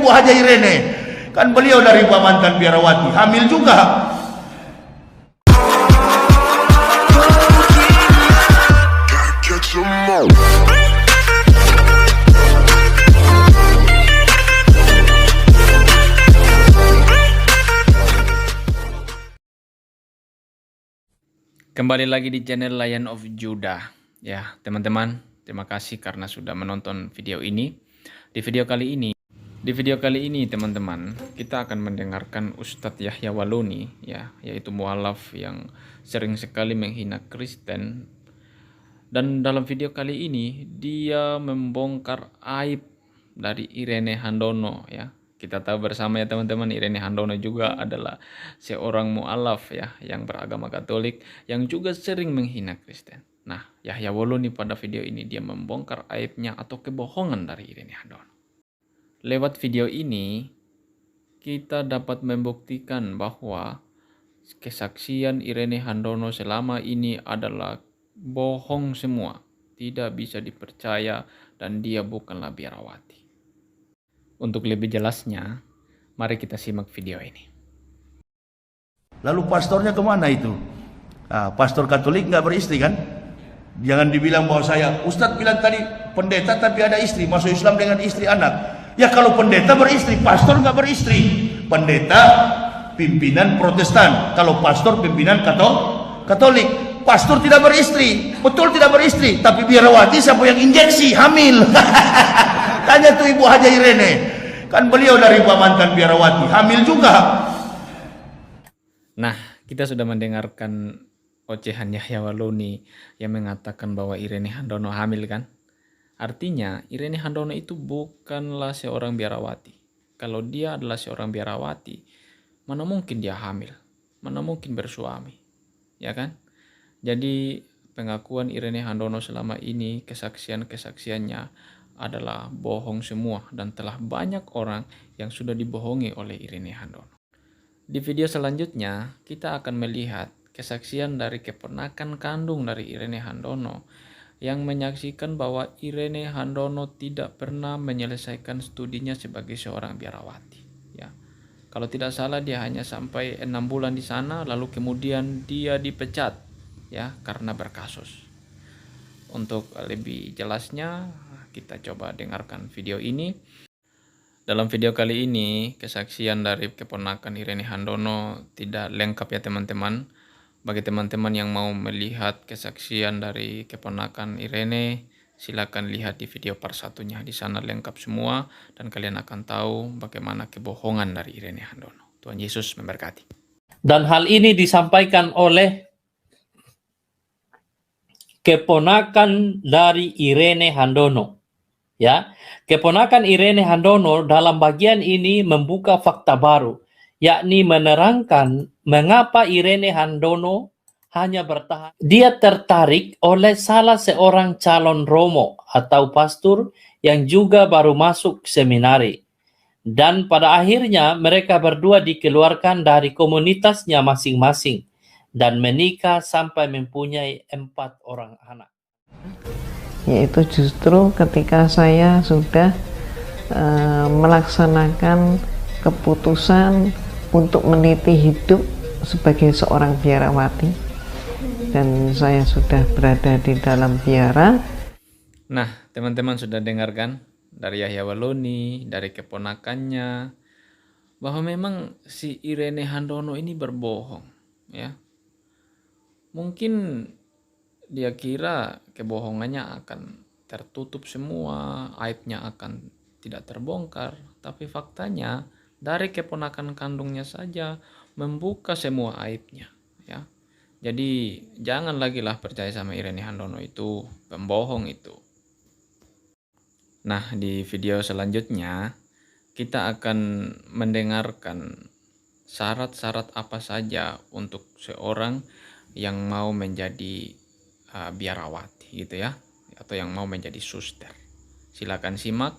Ibu Haja Irene. Kan beliau dari mantan biarawati, hamil juga. Kembali lagi di channel Lion of Judah. Ya, teman-teman, terima kasih karena sudah menonton video ini. Di video kali ini, teman-teman, kita akan mendengarkan Ustadz Yahya Waluni, ya, yaitu mualaf yang sering sekali menghina Kristen. Dan dalam video kali ini, dia membongkar aib dari Irene Handono, ya. Kita tahu bersama ya teman-teman, Irene Handono juga adalah seorang mualaf ya yang beragama Katolik yang juga sering menghina Kristen. Nah, Yahya Waluni pada video ini dia membongkar aibnya atau kebohongan dari Irene Handono. Lewat video ini kita dapat membuktikan bahwa kesaksian Irene Handono selama ini adalah bohong semua, tidak bisa dipercaya dan dia bukanlah biarawati. Untuk lebih jelasnya, mari kita simak video ini. Lalu pastornya kemana itu? Pastor Katolik nggak beristri kan? Jangan dibilang bahwa saya, Ustadz bilang tadi pendeta tapi ada istri, masuk Islam dengan istri anak. Ya kalau pendeta beristri, pastor nggak beristri. Pendeta pimpinan Protestan, kalau pastor pimpinan Katolik. Pastor tidak beristri, betul tidak beristri, tapi biarawati siapa yang injeksi hamil? Tanya tuh Ibu Haja Irene, kan beliau dari mantan biarawati, hamil juga. Nah, kita sudah mendengarkan ocehan Yahya Waluni yang mengatakan bahwa Irene Handono hamil kan? Artinya Irene Handono itu bukanlah seorang biarawati. Kalau dia adalah seorang biarawati, mana mungkin dia hamil? Mana mungkin bersuami? Ya kan? Jadi pengakuan Irene Handono selama ini, kesaksiannya adalah bohong semua dan telah banyak orang yang sudah dibohongi oleh Irene Handono. Di video selanjutnya kita akan melihat kesaksian dari keponakan kandung dari Irene Handono yang menyaksikan bahwa Irene Handono tidak pernah menyelesaikan studinya sebagai seorang biarawati. Ya. Kalau tidak salah dia hanya sampai 6 bulan di sana lalu kemudian dia dipecat ya karena berkasus. Untuk lebih jelasnya kita coba dengarkan video ini. Dalam video kali ini kesaksian dari keponakan Irene Handono tidak lengkap ya teman-teman. Bagi teman-teman yang mau melihat kesaksian dari keponakan Irene, silakan lihat di video part 1-nya. Di sana lengkap semua dan kalian akan tahu bagaimana kebohongan dari Irene Handono. Tuhan Yesus memberkati. Dan hal ini disampaikan oleh keponakan dari Irene Handono. Ya, keponakan Irene Handono dalam bagian ini membuka fakta baru, yakni menerangkan mengapa Irene Handono hanya bertahan. Dia tertarik oleh salah seorang calon romo atau pastor yang juga baru masuk seminari. Dan pada akhirnya mereka berdua dikeluarkan dari komunitasnya masing-masing dan menikah sampai mempunyai 4 orang anak. Yaitu justru ketika saya sudah melaksanakan keputusan untuk meniti hidup sebagai seorang biarawati dan saya sudah berada di dalam biara. Nah, teman-teman sudah dengarkan dari Yahya Waluni, dari keponakannya, bahwa memang si Irene Handono ini berbohong, ya. Mungkin dia kira kebohongannya akan tertutup semua, aibnya akan tidak terbongkar, tapi faktanya dari keponakan kandungnya saja membuka semua aibnya, ya. Jadi jangan lagi lah percaya sama Irene Handono itu, pembohong itu. Nah, di video selanjutnya kita akan mendengarkan syarat-syarat apa saja untuk seorang yang mau menjadi biarawati gitu ya, atau yang mau menjadi suster. Silakan simak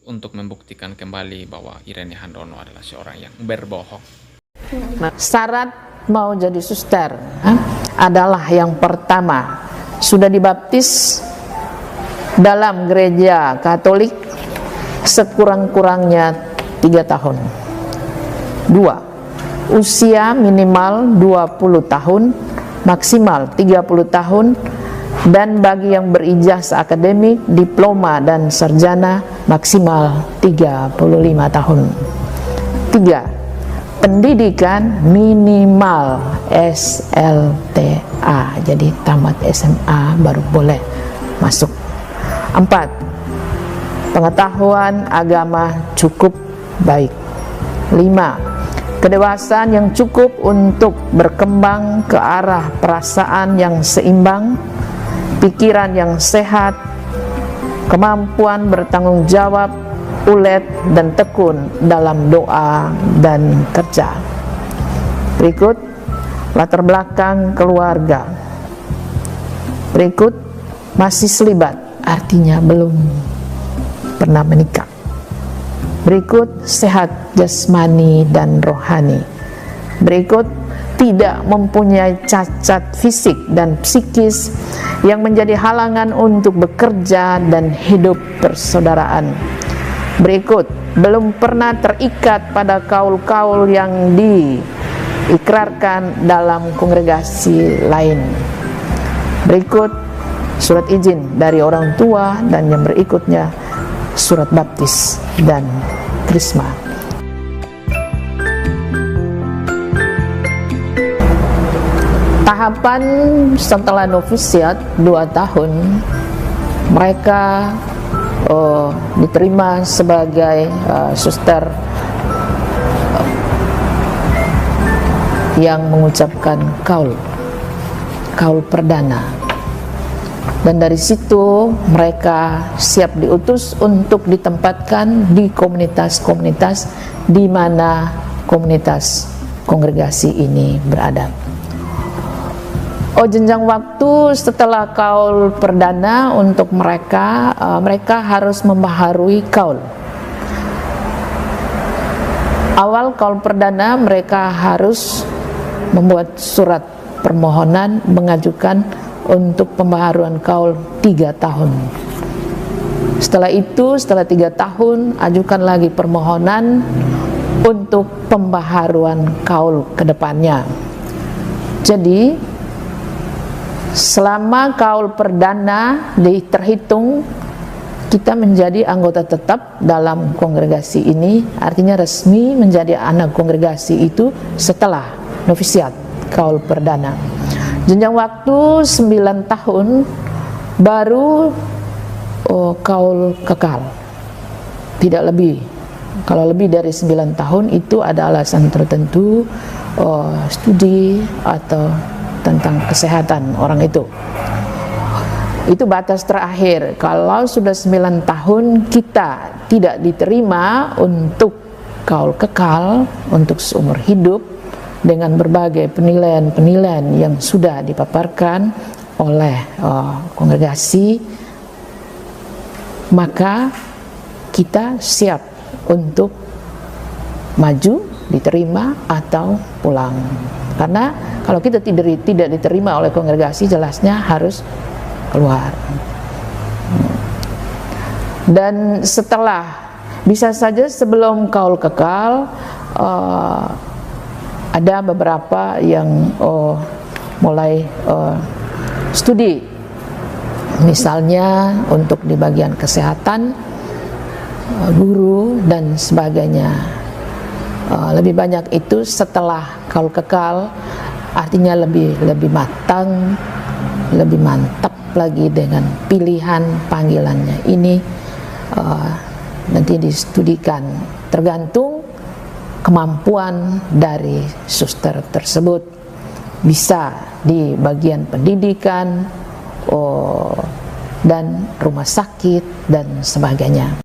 untuk membuktikan kembali bahwa Irene Handono adalah seorang yang berbohong. Syarat mau jadi suster adalah yang pertama, sudah dibaptis dalam gereja Katolik sekurang-kurangnya 3 tahun. 2. Usia minimal 20 tahun, maksimal 30 tahun, dan bagi yang berijazah akademik, diploma dan sarjana maksimal 35 tahun. 3. Pendidikan minimal SLTA, jadi tamat SMA baru boleh masuk. 4. Pengetahuan agama cukup baik. 5. Kedewasaan yang cukup untuk berkembang ke arah perasaan yang seimbang, pikiran yang sehat, kemampuan bertanggung jawab, ulet dan tekun dalam doa dan kerja. Berikut latar belakang keluarga. Berikut masih selibat, artinya belum pernah menikah. Berikut sehat jasmani dan rohani. Berikut tidak mempunyai cacat fisik dan psikis yang menjadi halangan untuk bekerja dan hidup persaudaraan. Berikut belum pernah terikat pada kaul-kaul yang diikrarkan dalam kongregasi lain. Berikut surat izin dari orang tua, dan yang berikutnya surat baptis dan krisma. Tahapan setelah novisiat 2 tahun, mereka diterima sebagai suster yang mengucapkan kaul perdana, dan dari situ mereka siap diutus untuk ditempatkan di komunitas-komunitas di mana komunitas kongregasi ini berada. Jenjang waktu setelah kaul perdana untuk mereka, mereka harus membaharui kaul. Awal kaul perdana mereka harus membuat surat permohonan mengajukan untuk pembaharuan kaul 3 tahun. Setelah itu, setelah 3 tahun, ajukan lagi permohonan untuk pembaharuan kaul ke depannya. Jadi selama kaul perdana terhitung, kita menjadi anggota tetap dalam kongregasi ini, artinya resmi menjadi anak kongregasi itu setelah novisiat kaul perdana. Jenjang waktu 9 tahun baru kaul kekal, tidak lebih. Kalau lebih dari 9 tahun itu ada alasan tertentu, studi atau tentang kesehatan orang itu. Itu batas terakhir. Kalau sudah 9 tahun kita tidak diterima untuk kaul kekal, untuk seumur hidup, dengan berbagai penilaian-penilaian yang sudah dipaparkan oleh kongregasi, maka kita siap untuk maju, diterima atau pulang. Karena kalau kita tidak diterima oleh kongregasi, jelasnya harus keluar. Dan setelah, bisa saja sebelum kaul kekal, ada beberapa yang mulai studi, misalnya untuk di bagian kesehatan, guru dan sebagainya. Lebih banyak itu setelah kaul kekal, artinya lebih matang, lebih mantap lagi dengan pilihan panggilannya ini. Nanti distudikan tergantung kemampuan dari suster tersebut, bisa di bagian pendidikan dan rumah sakit dan sebagainya.